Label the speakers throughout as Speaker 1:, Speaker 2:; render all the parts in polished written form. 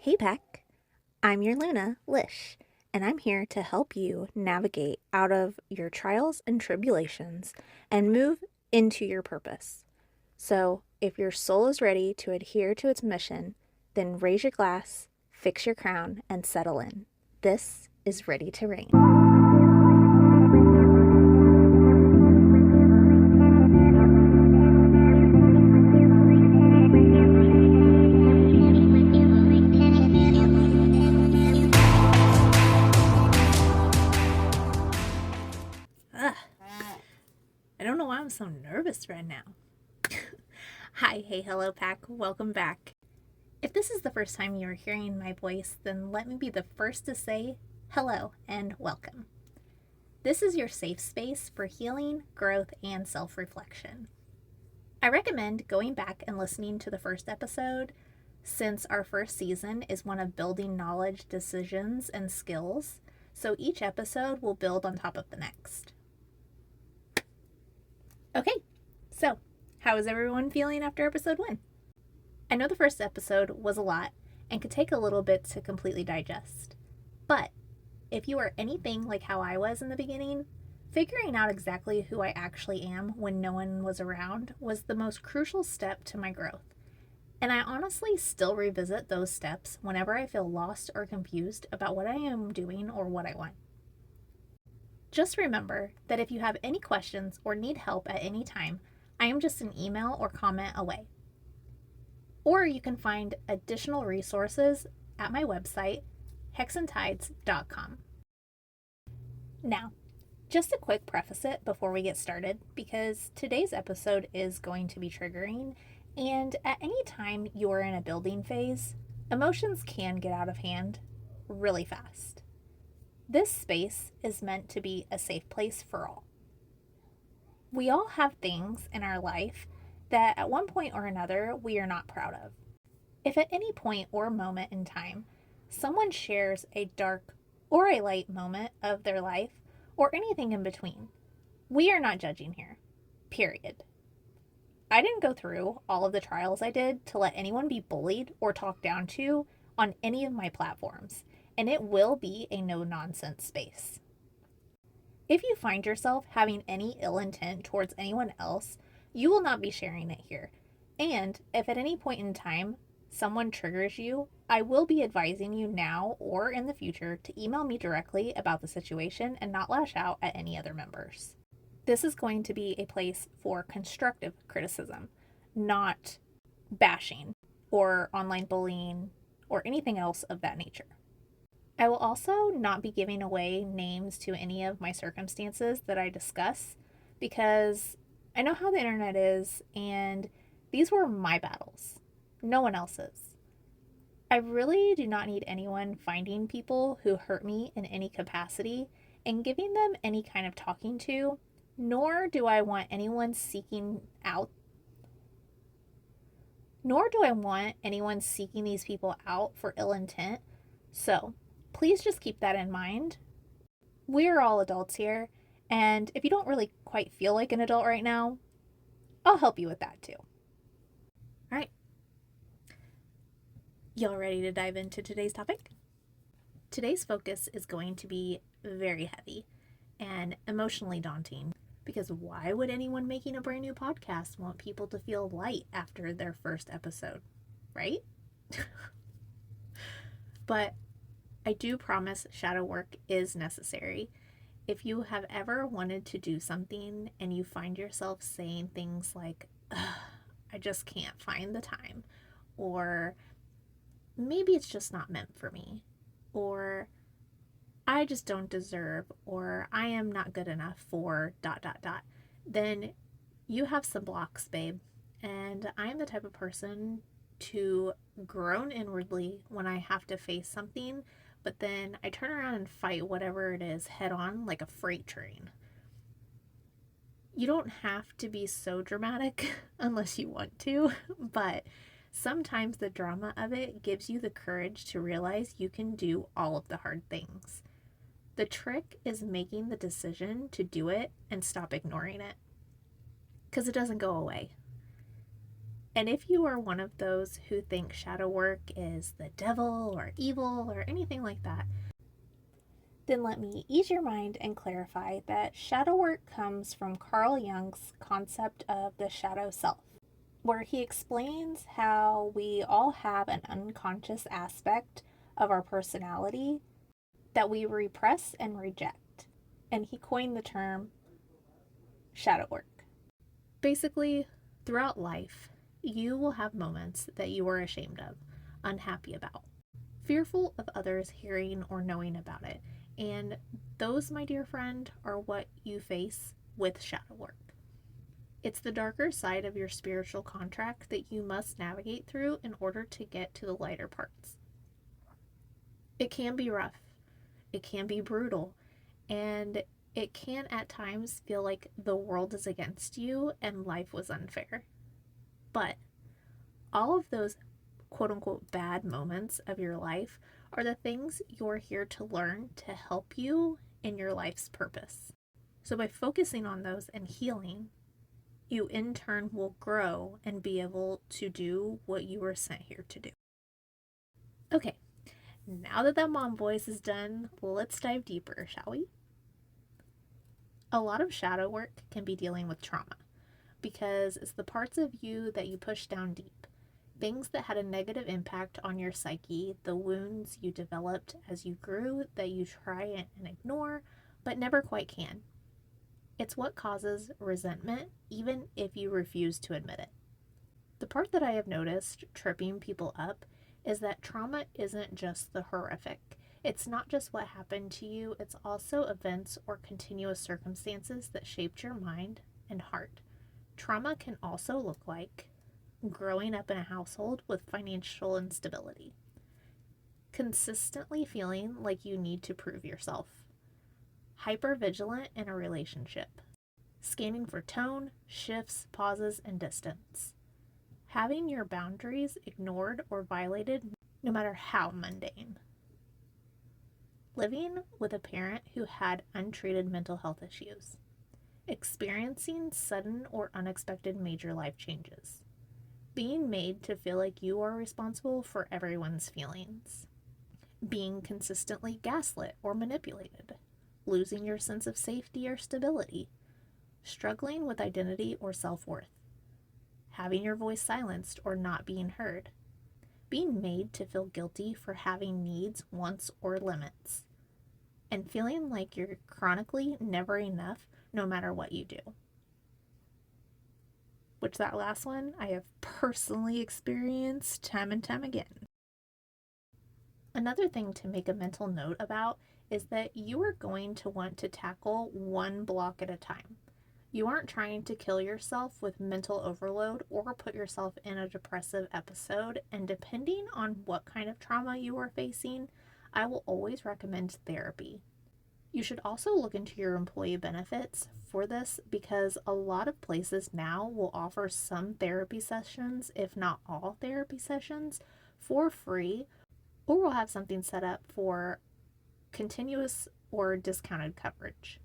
Speaker 1: Hey Beck, I'm your Luna, Lish, and I'm here to help you navigate out of your trials and tribulations and move into your purpose. So, if your soul is ready to adhere to its mission, then raise your glass, fix your crown, and settle in. This is Ready to Reign. I don't know why I'm so nervous right now. Hi, hey, hello, Pack. Welcome back. If this is the first time you're hearing my voice, then let me be the first to say hello and welcome. This is your safe space for healing, growth, and self-reflection. I recommend going back and listening to the first episode, since our first season is one of building knowledge, decisions, and skills, so each episode will build on top of the next. Okay, so how is everyone feeling after episode 1? I know the first episode was a lot and could take a little bit to completely digest. But if you are anything like how I was in the beginning, figuring out exactly who I actually am when no one was around was the most crucial step to my growth. And I honestly still revisit those steps whenever I feel lost or confused about what I am doing or what I want. Just remember that if you have any questions or need help at any time, I am just an email or comment away. Or you can find additional resources at my website, hexandtides.com. Now, just a quick preface it before we get started, because today's episode is going to be triggering, and at any time you're in a building phase, emotions can get out of hand really fast. This space is meant to be a safe place for all. We all have things in our life that at one point or another we are not proud of. If at any point or moment in time someone shares a dark or a light moment of their life or anything in between, we are not judging here. Period. I didn't go through all of the trials I did to let anyone be bullied or talked down to on any of my platforms, and it will be a no-nonsense space. If you find yourself having any ill intent towards anyone else, you will not be sharing it here. And if at any point in time someone triggers you, I will be advising you now or in the future to email me directly about the situation and not lash out at any other members. This is going to be a place for constructive criticism, not bashing or online bullying or anything else of that nature. I will also not be giving away names to any of my circumstances that I discuss, because I know how the internet is, and these were my battles, no one else's. I really do not need anyone finding people who hurt me in any capacity and giving them any kind of talking to, nor do I want anyone seeking these people out for ill intent. So please just keep that in mind. We're all adults here, and if you don't really quite feel like an adult right now, I'll help you with that too. All right. Y'all ready to dive into today's topic? Today's focus is going to be very heavy and emotionally daunting, because why would anyone making a brand new podcast want people to feel light after their first episode, right? But I do promise shadow work is necessary. If you have ever wanted to do something and you find yourself saying things like, I just can't find the time, or maybe it's just not meant for me, or I just don't deserve, or I am not good enough for ... then you have some blocks, babe. And I am the type of person to groan inwardly when I have to face something, but then I turn around and fight whatever it is head on like a freight train. You don't have to be so dramatic unless you want to, but sometimes the drama of it gives you the courage to realize you can do all of the hard things. The trick is making the decision to do it and stop ignoring it, because it doesn't go away. And if you are one of those who think shadow work is the devil or evil or anything like that, then let me ease your mind and clarify that shadow work comes from Carl Jung's concept of the shadow self, where he explains how we all have an unconscious aspect of our personality that we repress and reject. And he coined the term shadow work. Basically, throughout life, you will have moments that you are ashamed of, unhappy about, fearful of others hearing or knowing about it. And those, my dear friend, are what you face with shadow work. It's the darker side of your spiritual contract that you must navigate through in order to get to the lighter parts. It can be rough, it can be brutal, and it can at times feel like the world is against you and life was unfair. But all of those quote unquote bad moments of your life are the things you're here to learn to help you in your life's purpose. So by focusing on those and healing, you in turn will grow and be able to do what you were sent here to do. Okay, now that that mom voice is done, let's dive deeper, shall we? A lot of shadow work can be dealing with trauma because it's the parts of you that you push down deep. Things that had a negative impact on your psyche, the wounds you developed as you grew that you try and ignore, but never quite can. It's what causes resentment, even if you refuse to admit it. The part that I have noticed tripping people up is that trauma isn't just the horrific. It's not just what happened to you, it's also events or continuous circumstances that shaped your mind and heart. Trauma can also look like growing up in a household with financial instability, consistently feeling like you need to prove yourself, hypervigilant in a relationship, scanning for tone, shifts, pauses, and distance, having your boundaries ignored or violated no matter how mundane, living with a parent who had untreated mental health issues, experiencing sudden or unexpected major life changes, being made to feel like you are responsible for everyone's feelings, being consistently gaslit or manipulated, losing your sense of safety or stability, struggling with identity or self-worth, having your voice silenced or not being heard, being made to feel guilty for having needs, wants, or limits, and feeling like you're chronically never enough no matter what you do. Which that last one I have personally experienced time and time again. Another thing to make a mental note about is that you are going to want to tackle one block at a time. You aren't trying to kill yourself with mental overload or put yourself in a depressive episode, and depending on what kind of trauma you are facing, I will always recommend therapy. You should also look into your employee benefits for this because a lot of places now will offer some therapy sessions, if not all therapy sessions, for free, or will have something set up for continuous or discounted coverage.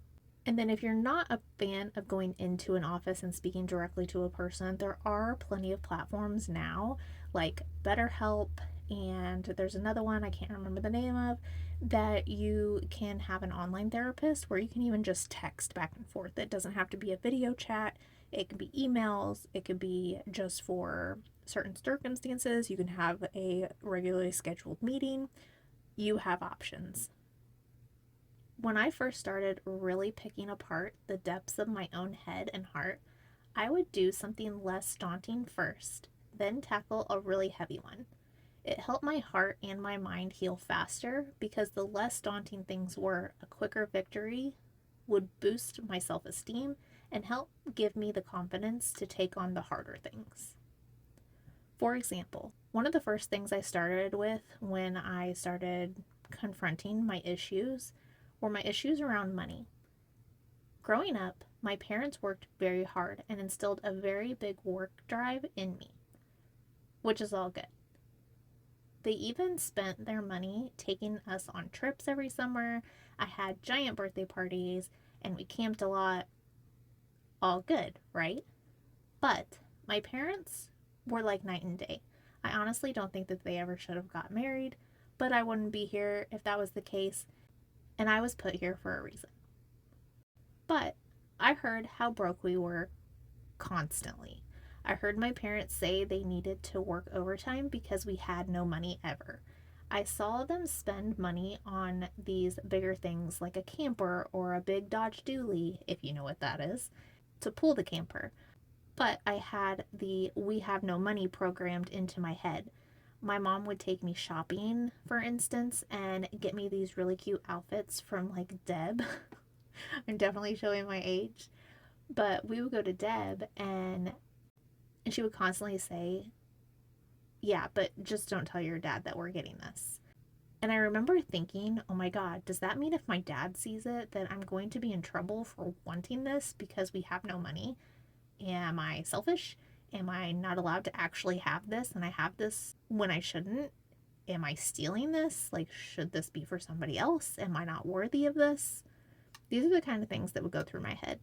Speaker 1: And then if you're not a fan of going into an office and speaking directly to a person, there are plenty of platforms now like BetterHelp, and there's another one I can't remember the name of, that you can have an online therapist where you can even just text back and forth. It doesn't have to be a video chat. It can be emails. It could be just for certain circumstances. You can have a regularly scheduled meeting. You have options. When I first started really picking apart the depths of my own head and heart, I would do something less daunting first, then tackle a really heavy one. It helped my heart and my mind heal faster because the less daunting things were, a quicker victory would boost my self-esteem and help give me the confidence to take on the harder things. For example, one of the first things I started with when I started confronting my issues were my issues around money. Growing up, my parents worked very hard and instilled a very big work drive in me, which is all good. They even spent their money taking us on trips every summer. I had giant birthday parties and we camped a lot. All good, right? But my parents were like night and day. I honestly don't think that they ever should have got married, but I wouldn't be here if that was the case, and I was put here for a reason. But I heard how broke we were constantly. I heard my parents say they needed to work overtime because we had no money ever. I saw them spend money on these bigger things like a camper or a big Dodge Dually, if you know what that is, to pull the camper. But I had the "we have no money" programmed into my head. My mom would take me shopping, for instance, and get me these really cute outfits from like Deb. I'm definitely showing my age. But we would go to Deb and she would constantly say, "Yeah, but just don't tell your dad that we're getting this." And I remember thinking, oh my God, does that mean if my dad sees it that I'm going to be in trouble for wanting this because we have no money? Am I selfish? Am I not allowed to actually have this and I have this when I shouldn't? Am I stealing this? Like, should this be for somebody else? Am I not worthy of this? These are the kind of things that would go through my head.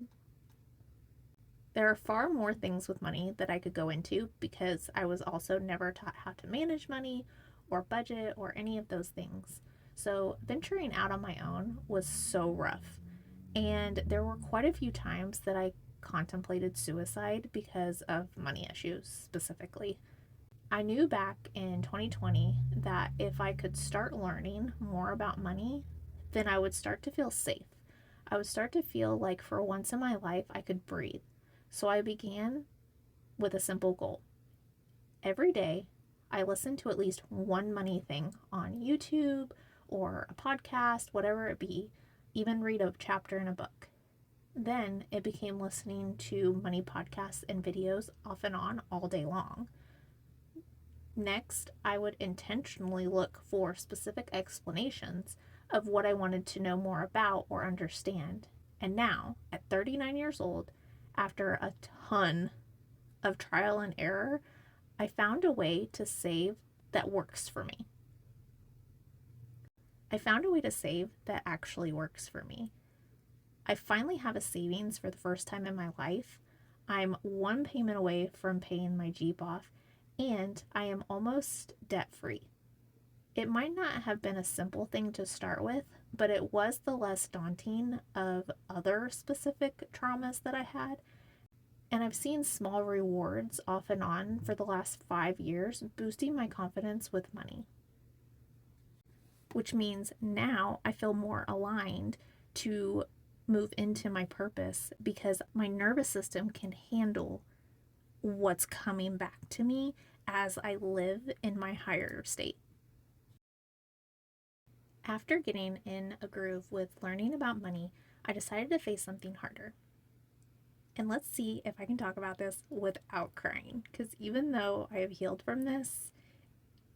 Speaker 1: There are far more things with money that I could go into because I was also never taught how to manage money or budget or any of those things. So venturing out on my own was so rough. And there were quite a few times that I contemplated suicide because of money issues specifically. I knew back in 2020 that if I could start learning more about money, then I would start to feel safe. I would start to feel like for once in my life I could breathe. So I began with a simple goal. Every day, I listened to at least one money thing on YouTube or a podcast, whatever it be, even read a chapter in a book. Then it became listening to money podcasts and videos off and on all day long. Next, I would intentionally look for specific explanations of what I wanted to know more about or understand. And now, at 39 years old, after a ton of trial and error, I found a way to save that works for me. I found a way to save that actually works for me. I finally have a savings for the first time in my life. I'm one payment away from paying my Jeep off, and I am almost debt-free. It might not have been a simple thing to start with, but it was the less daunting of other specific traumas that I had. And I've seen small rewards off and on for the last 5 years, boosting my confidence with money. Which means now I feel more aligned to move into my purpose because my nervous system can handle what's coming back to me as I live in my higher state. After getting in a groove with learning about money, I decided to face something harder. And let's see if I can talk about this without crying, because even though I have healed from this,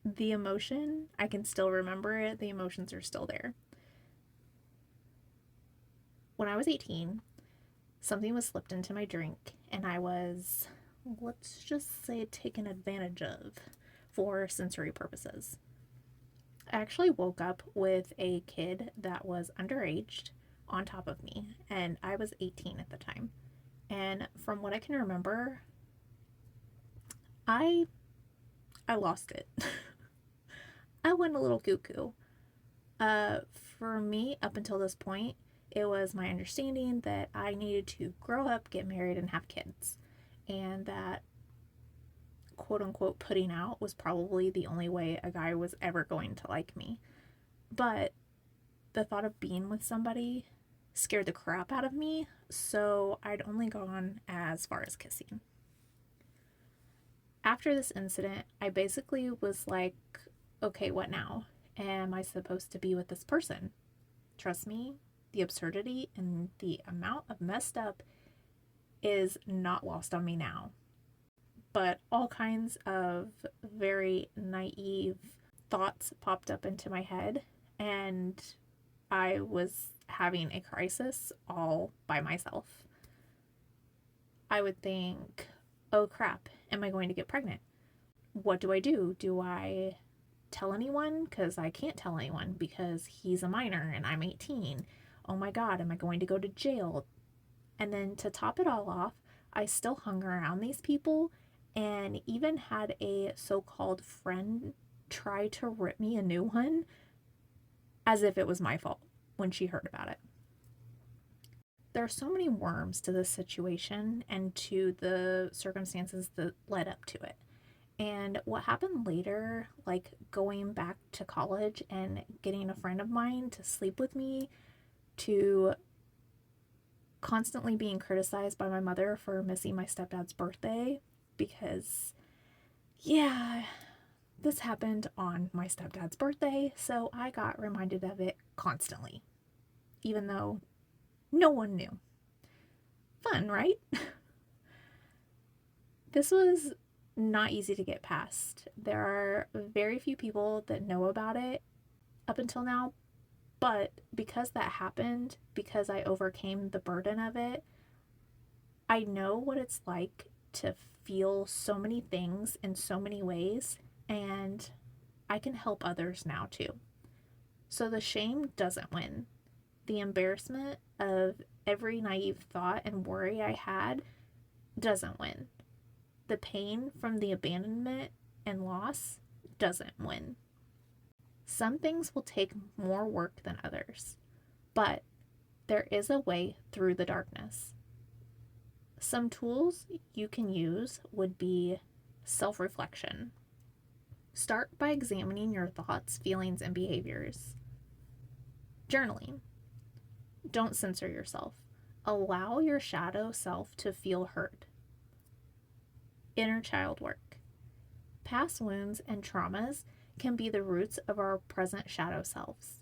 Speaker 1: the emotion, I can still remember it. The emotions are still there. When I was 18, something was slipped into my drink, and I was, let's just say, taken advantage of for sensory purposes. I actually woke up with a kid that was underage on top of me, and I was 18 at the time. And from what I can remember, I lost it. I went a little cuckoo. For me, up until this point, it was my understanding that I needed to grow up, get married, and have kids. And that quote unquote putting out was probably the only way a guy was ever going to like me. But the thought of being with somebody scared the crap out of me, so I'd only gone as far as kissing. After this incident, I basically was like, okay, what now? Am I supposed to be with this person? Trust me, the absurdity and the amount of messed up is not lost on me now. But all kinds of very naive thoughts popped up into my head, and I was having a crisis all by myself. I would think, oh crap, am I going to get pregnant? What do I do? Do I tell anyone? Because I can't tell anyone because he's a minor and I'm 18. Oh my God, am I going to go to jail? And then to top it all off, I still hung around these people and even had a so-called friend try to rip me a new one as if it was my fault when she heard about it. There are so many worms to this situation and to the circumstances that led up to it. And what happened later, like going back to college and getting a friend of mine to sleep with me, to constantly being criticized by my mother for missing my stepdad's birthday, because, yeah, this happened on my stepdad's birthday, so I got reminded of it constantly, even though no one knew. Fun, right? This was not easy to get past. There are very few people that know about it up until now, but because that happened, because I overcame the burden of it, I know what it's like to feel so many things in so many ways, and I can help others now too. So the shame doesn't win. The embarrassment of every naive thought and worry I had doesn't win. The pain from the abandonment and loss doesn't win. Some things will take more work than others, but there is a way through the darkness. Some tools you can use would be self-reflection. Start by examining your thoughts, feelings, and behaviors. Journaling. Don't censor yourself. Allow your shadow self to feel heard. Inner child work. Past wounds and traumas can be the roots of our present shadow selves.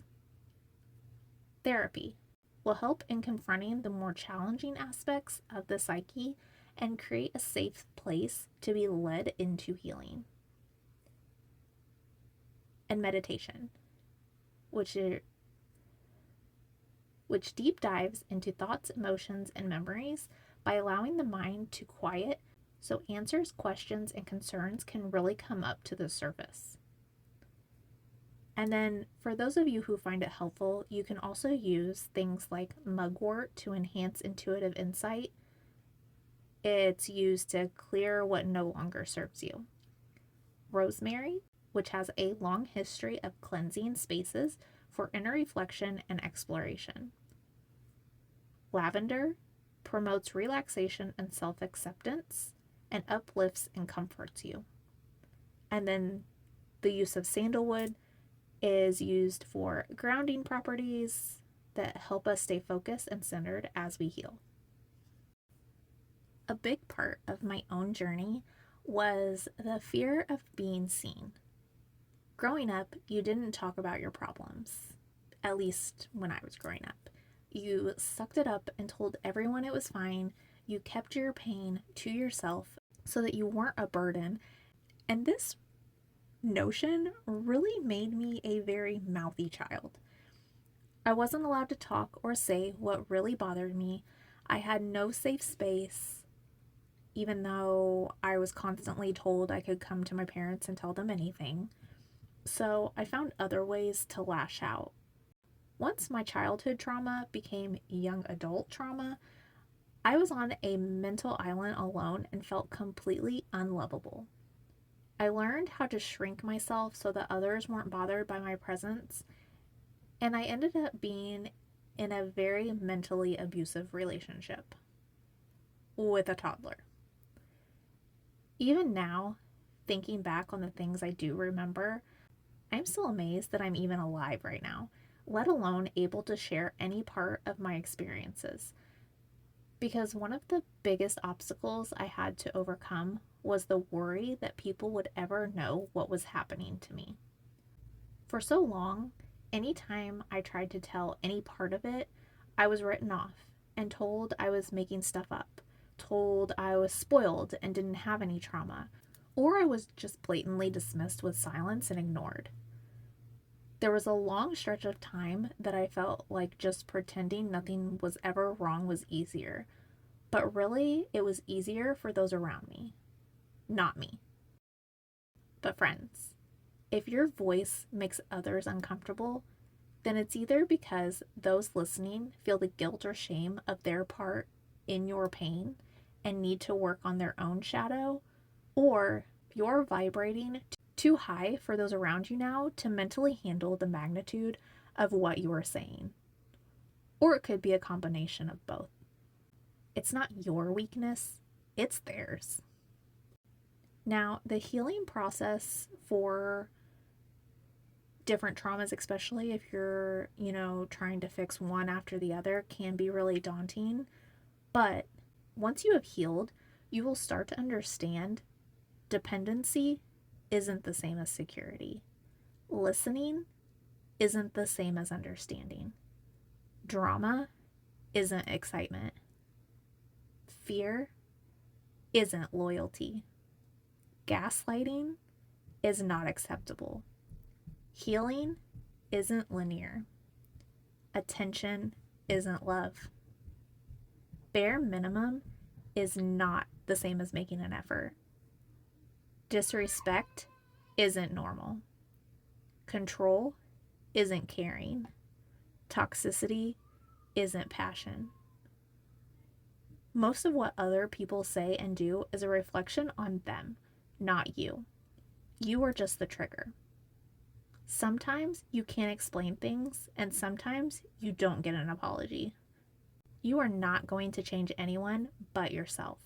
Speaker 1: Therapy will help in confronting the more challenging aspects of the psyche and create a safe place to be led into healing. And meditation, which deep dives into thoughts, emotions, and memories by allowing the mind to quiet so answers, questions, and concerns can really come up to the surface. And then for those of you who find it helpful, you can also use things like mugwort to enhance intuitive insight. It's used to clear what no longer serves you. Rosemary, which has a long history of cleansing spaces for inner reflection and exploration. Lavender promotes relaxation and self-acceptance and uplifts and comforts you. And then the use of sandalwood is used for grounding properties that help us stay focused and centered as we heal. A big part of my own journey was the fear of being seen. Growing up, you didn't talk about your problems, at least when I was growing up. You sucked it up and told everyone it was fine. You kept your pain to yourself so that you weren't a burden. And this notion really made me a very mouthy child. I wasn't allowed to talk or say what really bothered me. I had no safe space, even though I was constantly told I could come to my parents and tell them anything. So I found other ways to lash out. Once my childhood trauma became young adult trauma, I was on a mental island alone and felt completely unlovable. I learned how to shrink myself so that others weren't bothered by my presence, and I ended up being in a very mentally abusive relationship with a toddler. Even now, thinking back on the things I do remember, I'm still amazed that I'm even alive right now, let alone able to share any part of my experiences. Because one of the biggest obstacles I had to overcome was the worry that people would ever know what was happening to me. For so long, anytime I tried to tell any part of it, I was written off and told I was making stuff up, told I was spoiled and didn't have any trauma, or I was just blatantly dismissed with silence and ignored. There was a long stretch of time that I felt like just pretending nothing was ever wrong was easier. But really, it was easier for those around me, not me. But friends, if your voice makes others uncomfortable, then it's either because those listening feel the guilt or shame of their part in your pain and need to work on their own shadow, or you're vibrating too high for those around you now to mentally handle the magnitude of what you are saying. Or it could be a combination of both. It's not your weakness, it's theirs. Now, the healing process for different traumas, especially if you're, trying to fix one after the other, can be really daunting. But once you have healed, you will start to understand dependency isn't the same as security. Listening isn't the same as understanding. Drama isn't excitement. Fear isn't loyalty. Gaslighting is not acceptable. Healing isn't linear. Attention isn't love. Bare minimum is not the same as making an effort. Disrespect isn't normal. Control isn't caring. Toxicity isn't passion. Most of what other people say and do is a reflection on them, not you. You are just the trigger. Sometimes you can't explain things, and sometimes you don't get an apology. You are not going to change anyone but yourself.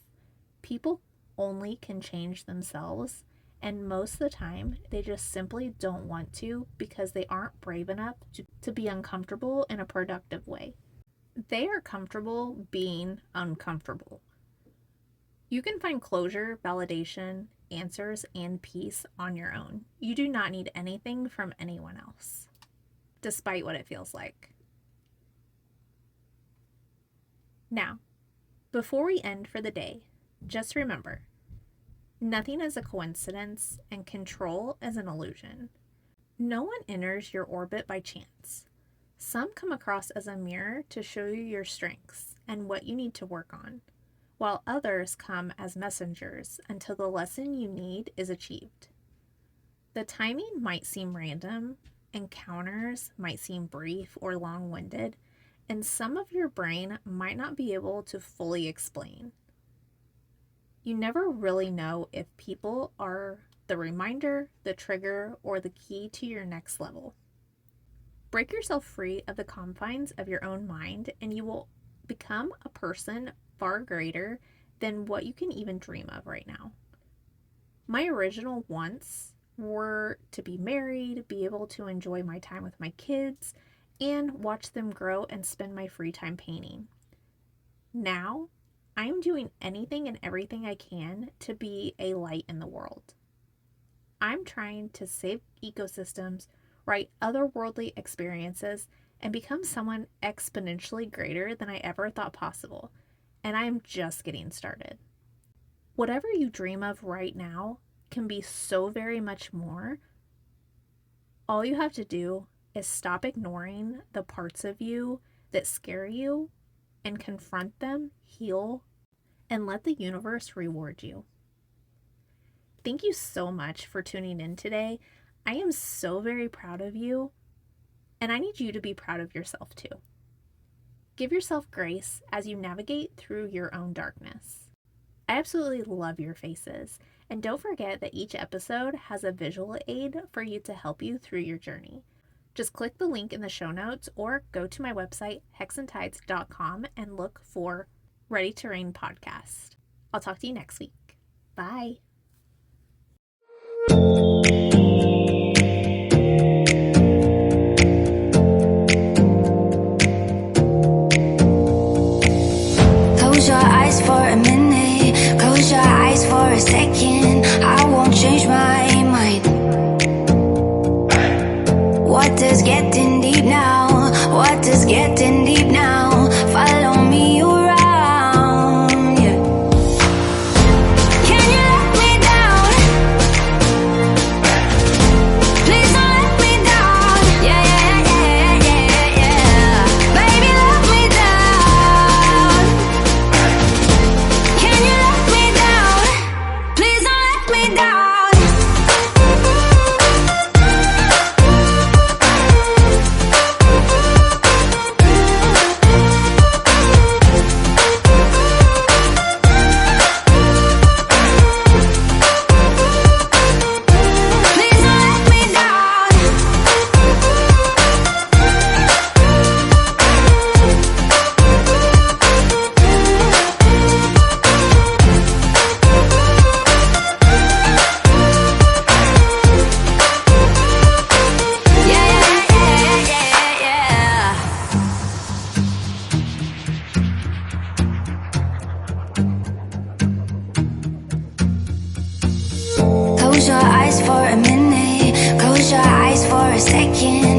Speaker 1: People only can change themselves, and most of the time they just simply don't want to because they aren't brave enough to be uncomfortable in a productive way. They are comfortable being uncomfortable. You can find closure, validation, answers, and peace on your own. You do not need anything from anyone else, despite what it feels like. Now, before we end for the day, just remember, nothing is a coincidence and control is an illusion. No one enters your orbit by chance. Some come across as a mirror to show you your strengths and what you need to work on, while others come as messengers until the lesson you need is achieved. The timing might seem random, encounters might seem brief or long-winded, and some of your brain might not be able to fully explain. You never really know if people are the reminder, the trigger, or the key to your next level. Break yourself free of the confines of your own mind, and you will become a person far greater than what you can even dream of right now. My original wants were to be married, be able to enjoy my time with my kids, and watch them grow and spend my free time painting. Now, I am doing anything and everything I can to be a light in the world. I'm trying to save ecosystems, write otherworldly experiences, and become someone exponentially greater than I ever thought possible. And I am just getting started. Whatever you dream of right now can be so very much more. All you have to do is stop ignoring the parts of you that scare you and confront them, heal, and let the universe reward you. Thank you so much for tuning in today. I am so very proud of you, and I need you to be proud of yourself too. Give yourself grace as you navigate through your own darkness. I absolutely love your faces, and don't forget that each episode has a visual aid for you to help you through your journey. Just click the link in the show notes or go to my website, hexandtides.com, and look for Ready to Reign podcast. I'll talk to you next week. Bye.
Speaker 2: Close your eyes for a minute, close your eyes for a second. I won't change my mind. What is getting deep now? What is getting deep now? Follow me around, yeah. Can you let me Close your eyes for a minute. Close your eyes for a second.